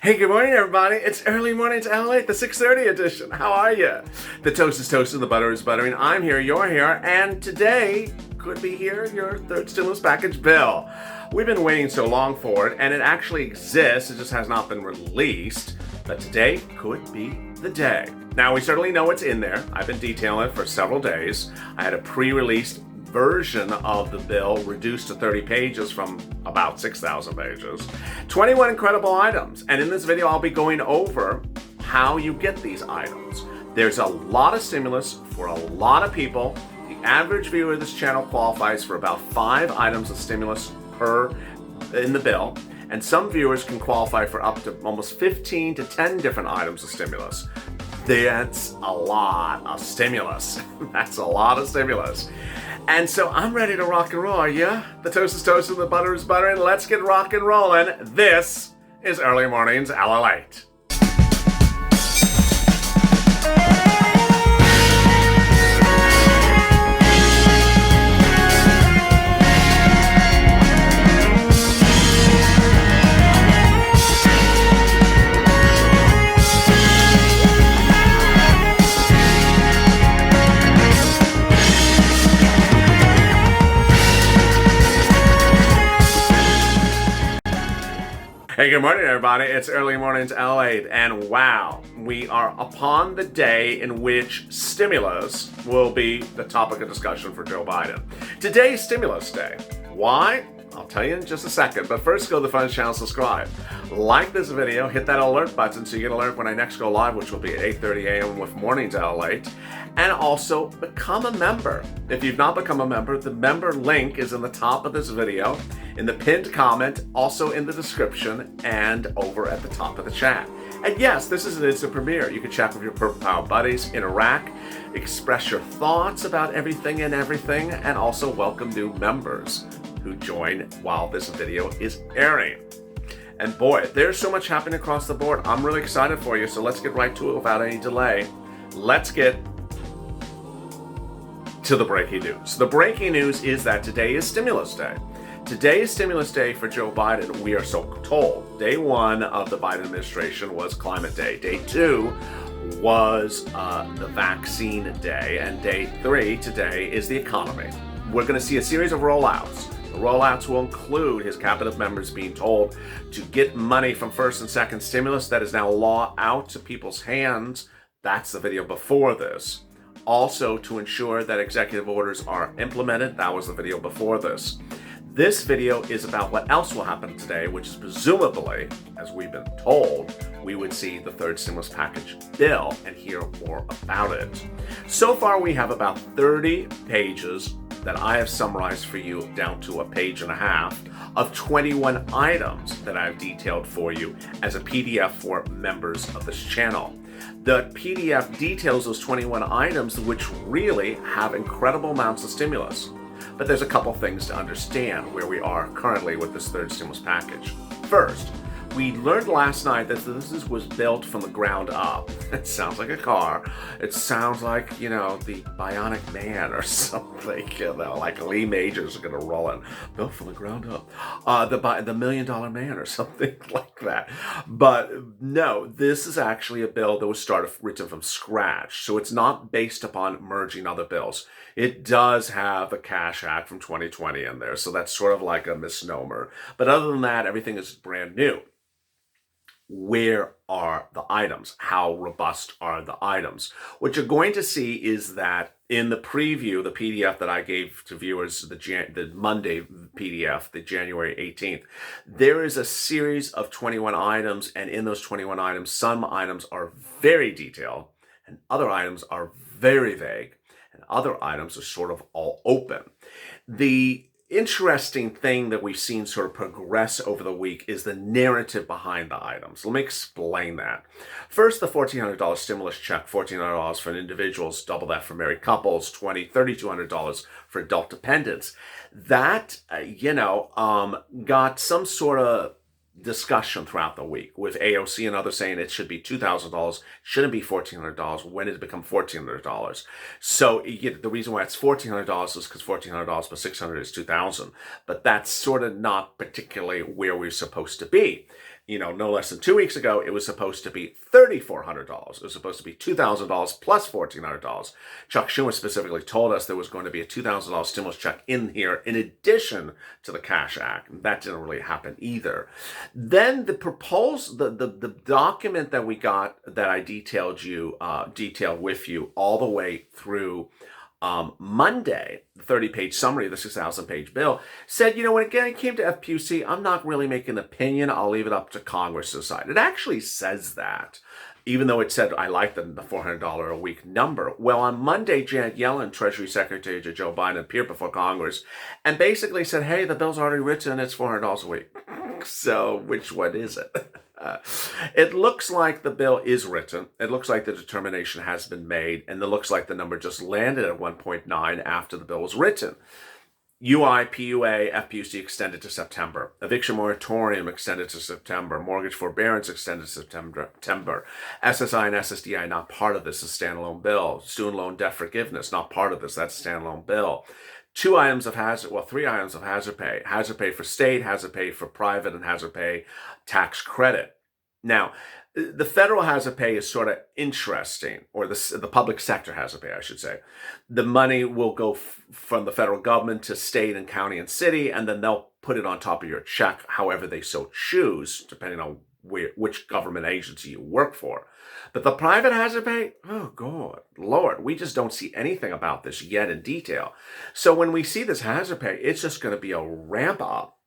Hey, good morning, everybody. It's early morning to LALATE, the 6:30 edition. How are you? The toast is toasted, the butter is buttering. I'm here, you're here, and today could be here, your third stimulus package bill. We've been waiting so long for it, and it actually exists. It just has not been released. But today could be the day. Now, we certainly know what's in there. I've been detailing it for several days. I had a pre-released version of the bill reduced to 30 pages from about 6,000 pages. 21 incredible items. And in this video, I'll be going over how you get these items. There's a lot of stimulus for a lot of people. The average viewer of this channel qualifies for about 5 items of stimulus in the bill. And some viewers can qualify for up to almost 15 to 10 different items of stimulus. That's a lot of stimulus. That's a lot of stimulus. And so I'm ready to rock and roll, are you? The toast is toasted, the butter is buttering. Let's get rock and rolling. This is Early Mornings LALATE. Hey, good morning, everybody. It's Early Mornings LALATE, and wow, we are upon the day in which stimulus will be the topic of discussion for Joe Biden. Today's Stimulus Day. Why? I'll tell you in just a second, but first go to the front channel, subscribe. Like this video, hit that alert button so you get alert when I next go live, which will be at 8:30 a.m. with Mornings LALATE. And also become a member. If you've not become a member, the member link is in the top of this video, in the pinned comment, also in the description, and over at the top of the chat. And yes, this is an instant premiere. You can chat with your Purple Power buddies, interact, express your thoughts about everything, and also welcome new members who join while this video is airing. And boy, there's so much happening across the board. I'm really excited for you, so let's get right to it without any delay. Let's get to the breaking news. The breaking news is that today is Stimulus Day. Today is Stimulus Day for Joe Biden, we are so told. Day 1 of the Biden administration was Climate Day. Day 2 was the Vaccine Day. And Day 3 today is the economy. We're going to see a series of rollouts. The rollouts will include his cabinet members being told to get money from first and second stimulus that is now law out to people's hands. That's the video before this. Also, to ensure that executive orders are implemented. That was the video before this. This video is about what else will happen today, which is presumably, as we've been told, we would see the third stimulus package bill and hear more about it. So far, we have about 30 pages that I have summarized for you down to a page and a half of 21 items that I've detailed for you as a PDF for members of this channel. The PDF details those 21 items which really have incredible amounts of stimulus. But there's a couple things to understand where we are currently with this third stimulus package. First, we learned last night that this was built from the ground up. It sounds like a car. It sounds like, the Bionic Man or something, like Lee Majors are going to roll in. Built from the ground up. The $1 Million Man or something like that. But no, this is actually a bill that was written from scratch. So it's not based upon merging other bills. It does have the Cash Act from 2020 in there. So that's sort of like a misnomer. But other than that, everything is brand new. Where are the items? How robust are the items? What you're going to see is that in the preview, the PDF that I gave to viewers, the Monday PDF, the January 18th, there is a series of 21 items, and in those 21 items, some items are very detailed, and other items are very vague, and other items are sort of all open. The interesting thing that we've seen sort of progress over the week is the narrative behind the items. Let me explain that. First, the $1,400 stimulus check, $1,400 for individuals, double that for married couples, $3,200 for adult dependents. That, got some sort of discussion throughout the week with AOC and others saying it should be $2,000, shouldn't be $1,400. When did it become $1,400? So the reason why it's $1,400 is because $1,400 plus $600 is $2,000. But that's sort of not particularly where we're supposed to be. no less than 2 weeks ago, it was supposed to be $3,400. It was supposed to be $2,000 plus $1,400. Chuck Schumer specifically told us there was going to be a $2,000 stimulus check in here in addition to the Cash Act. That didn't really happen either. Then the the document that we got that I detailed with you all the way through Monday, the 30-page summary of the 6,000-page bill, said, when it came to FPUC, I'm not really making an opinion. I'll leave it up to Congress to decide. It actually says that, even though it said I like the $400 a week number. Well, on Monday, Janet Yellen, Treasury Secretary to Joe Biden, appeared before Congress and basically said, hey, the bill's already written. It's $400 a week. So which one is it? It looks like the bill is written. It looks like the determination has been made, and it looks like the number just landed at 1.9 after the bill was written. UI, PUA, FPUC extended to September. Eviction moratorium extended to September. Mortgage forbearance extended to September. SSI and SSDI not part of this, a standalone bill. Student loan debt forgiveness not part of this, that's a standalone bill. Three items of hazard pay. Hazard pay for state, hazard pay for private, and hazard pay tax credit. Now, the federal hazard pay is sort of interesting, or the public sector hazard pay, I should say. The money will go from the federal government to state and county and city, and then they'll put it on top of your check however they so choose, depending on which government agency you work for. But the private hazard pay, oh God, Lord, we just don't see anything about this yet in detail. So when we see this hazard pay, it's just going to be a ramp up.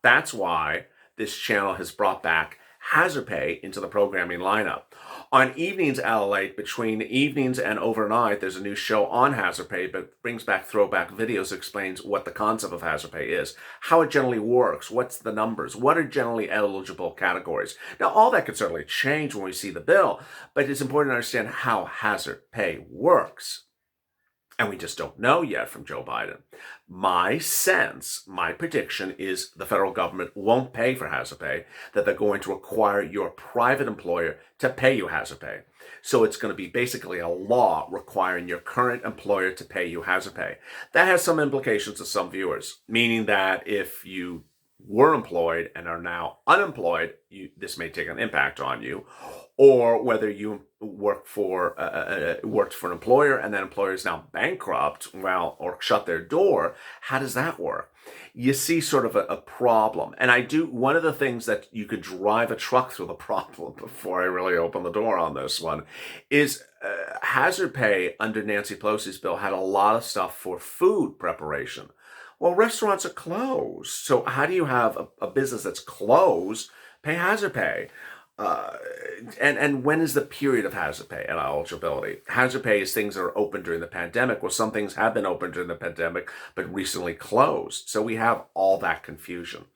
That's why this channel has brought back hazard pay into the programming lineup. On evenings, LALATE, between evenings and overnight, there's a new show on hazard pay, but brings back throwback videos, explains what the concept of hazard pay is, how it generally works, what's the numbers, what are generally eligible categories. Now, all that could certainly change when we see the bill, but it's important to understand how hazard pay works. And we just don't know yet from Joe Biden. My sense, my prediction is the federal government won't pay for hazard pay, that they're going to require your private employer to pay you hazard pay. So it's going to be basically a law requiring your current employer to pay you hazard pay. That has some implications to some viewers, meaning that if you were employed and are now unemployed, this may take an impact on you, or whether you worked for an employer and that employer is now bankrupt, or shut their door. How does that work? You see sort of a problem. And one of the things that you could drive a truck through the problem before I really open the door on this one is hazard pay under Nancy Pelosi's bill had a lot of stuff for food preparation. Well, restaurants are closed. So how do you have a business that's closed pay hazard pay? And when is the period of hazard pay and eligibility? Hazard pay is things that are open during the pandemic. Well, some things have been open during the pandemic, but recently closed. So we have all that confusion.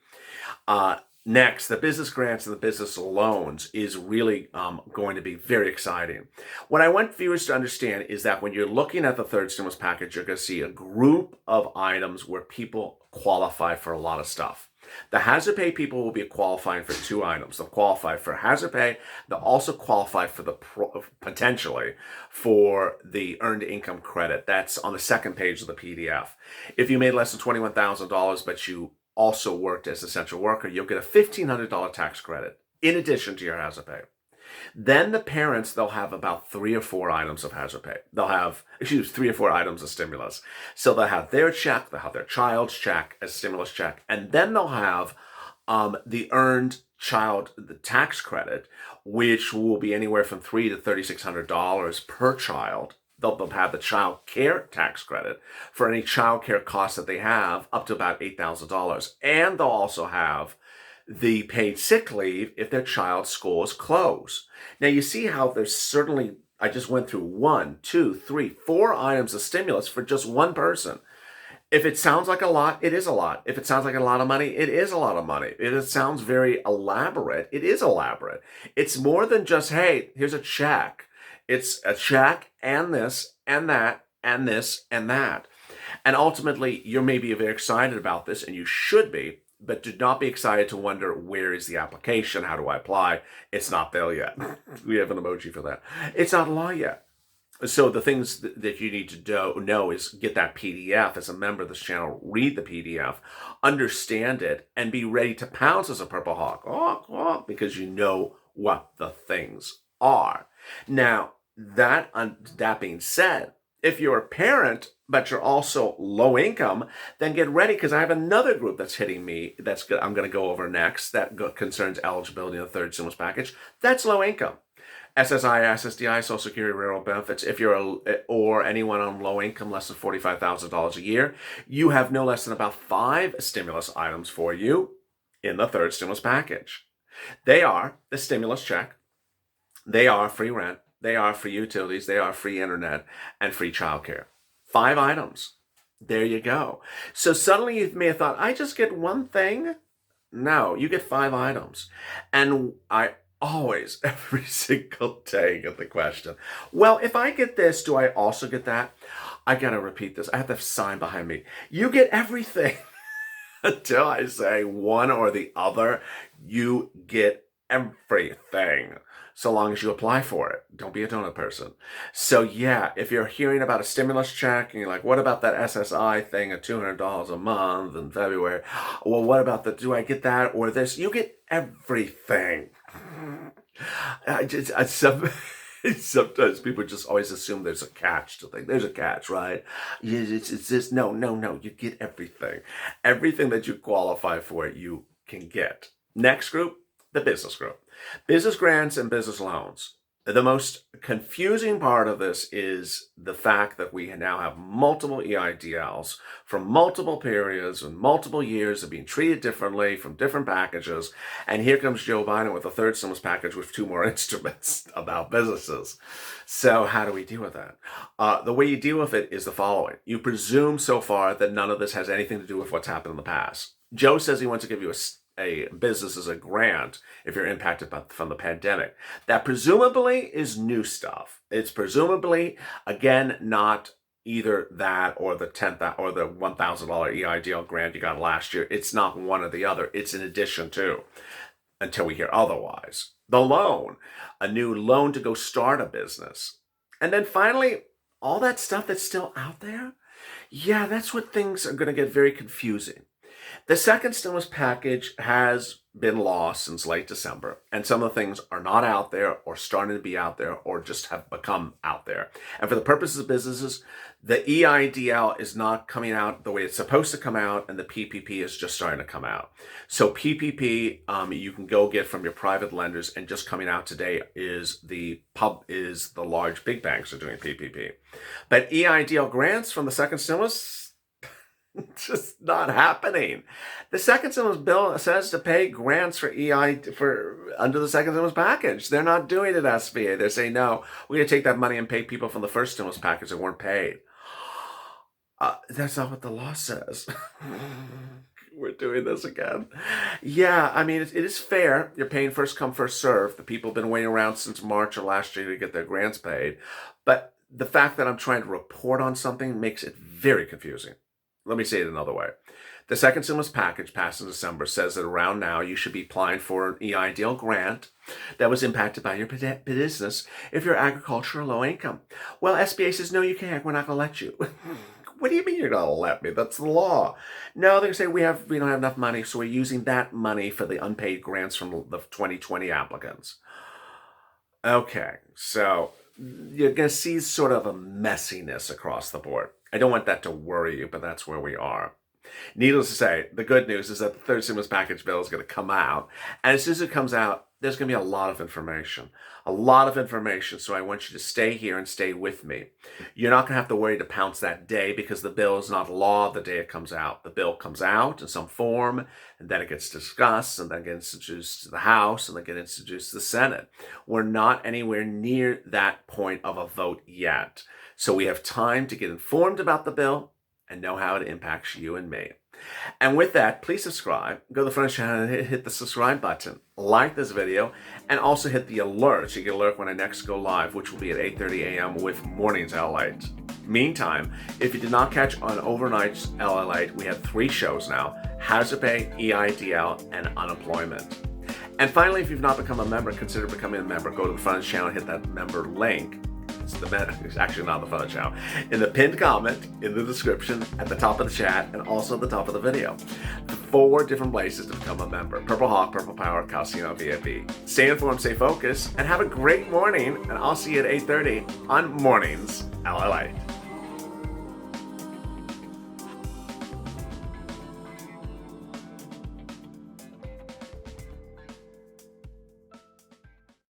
Next, the business grants and the business loans is really going to be very exciting. What I want viewers to understand is that when you're looking at the third stimulus package, you're going to see a group of items where people qualify for a lot of stuff. The hazard pay people will be qualifying for two items. They'll qualify for hazard pay. They'll also qualify for potentially for the earned income credit. That's on the second page of the PDF. If you made less than $21,000, but you also worked as an essential worker, you'll get a $1,500 tax credit in addition to your hazard pay. Then the parents, they'll have about 3 or 4 items of hazard pay. They'll have, 3 or 4 items of stimulus. So they'll have their check, they'll have their child's check as stimulus check, and then they'll have the earned child the tax credit, which will be anywhere from $300 to $3,600 per child. They'll have the child care tax credit for any child care costs that they have, up to about $8,000. And they'll also have the paid sick leave if their child's school is closed. Now you see how there's certainly, I just went through 1, 2, 3, 4 items of stimulus for just one person. If it sounds like a lot, it is a lot. If it sounds like a lot of money, it is a lot of money. If it sounds very elaborate, it is elaborate. It's more than just, hey, here's a check. It's a check and this and that and this and that. And ultimately, you're maybe very excited about this, and you should be, but do not be excited to wonder, where is the application? How do I apply? It's not there yet. We have an emoji for that. It's not law yet. So the things that you need to know is get that PDF as a member of this channel, read the PDF, understand it, and be ready to pounce as a purple hawk, because you know what the things are. Now, that being said, if you're a parent, but you're also low income, then get ready, because I have another group that's hitting me I'm going to go over next that concerns eligibility in the third stimulus package. That's low income. SSI, SSDI, Social Security, Railroad benefits. If you're or anyone on low income, less than $45,000 a year, you have no less than about 5 stimulus items for you in the third stimulus package. They are the stimulus check, they are free rent, they are free utilities, they are free internet, and free childcare. 5 items. There you go. So suddenly you may have thought, I just get one thing? No, you get 5 items. And I always, every single day, get the question, well, if I get this, do I also get that? I gotta repeat this. I have the sign behind me. You get everything. Until I say one or the other, you get everything. So long as you apply for it. Don't be a donut person. So yeah, if you're hearing about a stimulus check and you're like, what about that SSI thing at $200 a month in February? Well, what about do I get that or this? You get everything. Sometimes people just always assume there's a catch to think. There's a catch, right? It's this. No. You get everything. Everything that you qualify for, you can get. Next group, the business group. Business grants and business loans. The most confusing part of this is the fact that we now have multiple EIDLs from multiple periods and multiple years of being treated differently from different packages. And here comes Joe Biden with a third stimulus package with 2 more instruments about businesses. So how do we deal with that? The way you deal with it is the following. You presume so far that none of this has anything to do with what's happened in the past. Joe says he wants to give you a business as a grant if you're impacted from the pandemic. That presumably is new stuff. It's presumably, again, not either that or the $10,000 or the $1,000 EIDL grant you got last year. It's not one or the other. It's in addition to, until we hear otherwise. The loan, a new loan to go start a business. And then finally, all that stuff that's still out there. Yeah, that's what things are going to get very confusing. The second stimulus package has been lost since late December, and some of the things are not out there or starting to be out there or just have become out there. And for the purposes of businesses, the EIDL is not coming out the way it's supposed to come out, and the PPP is just starting to come out. So PPP, you can go get from your private lenders, and just coming out today is the large big banks are doing PPP. But EIDL grants from the second stimulus, just not happening. The second stimulus bill says to pay grants for under the second stimulus package. They're not doing it, SBA. They're saying, no, we're going to take that money and pay people from the first stimulus package that weren't paid. That's not what the law says. We're doing this again. Yeah, I mean, it is fair. You're paying first come, first serve. The people have been waiting around since March or last year to get their grants paid. But the fact that I'm trying to report on something makes it very confusing. Let me say it another way. The second stimulus package passed in December says that around now you should be applying for an EIDL grant that was impacted by your business if you're agriculture or low income. Well, SBA says, no, you can't. We're not going to let you. What do you mean you're going to let me? That's the law. No, they're going to say we don't have enough money, so we're using that money for the unpaid grants from the 2020 applicants. Okay, so you're going to see sort of a messiness across the board. I don't want that to worry you, but that's where we are. Needless to say, the good news is that the third stimulus package bill is going to come out. And as soon as it comes out, there's going to be a lot of information. So I want you to stay here and stay with me. You're not going to have to worry to pounce that day because the bill is not law the day it comes out. The bill comes out in some form, and then it gets discussed, and then gets introduced to the House, and then gets introduced to the Senate. We're not anywhere near that point of a vote yet. So we have time to get informed about the bill and know how it impacts you and me. And with that, please subscribe. Go to the front channel and hit the subscribe button. Like this video, and also hit the alert so you get an alert when I next go live, which will be at 8:30 a.m. with Mornings LALATE. Meantime, if you did not catch on overnight's LALATE, we have 3 shows now: Hazard Pay, EIDL, and Unemployment. And finally, if you've not become a member, consider becoming a member. Go to the front channel, hit that member link, It's actually not the phone channel. In the pinned comment, in the description, at the top of the chat, and also at the top of the video. 4 different places to become a member. Purple Hawk, Purple Power, Calcino VIP. Stay informed, stay focused, and have a great morning. And I'll see you at 8:30 on Mornings LALATE.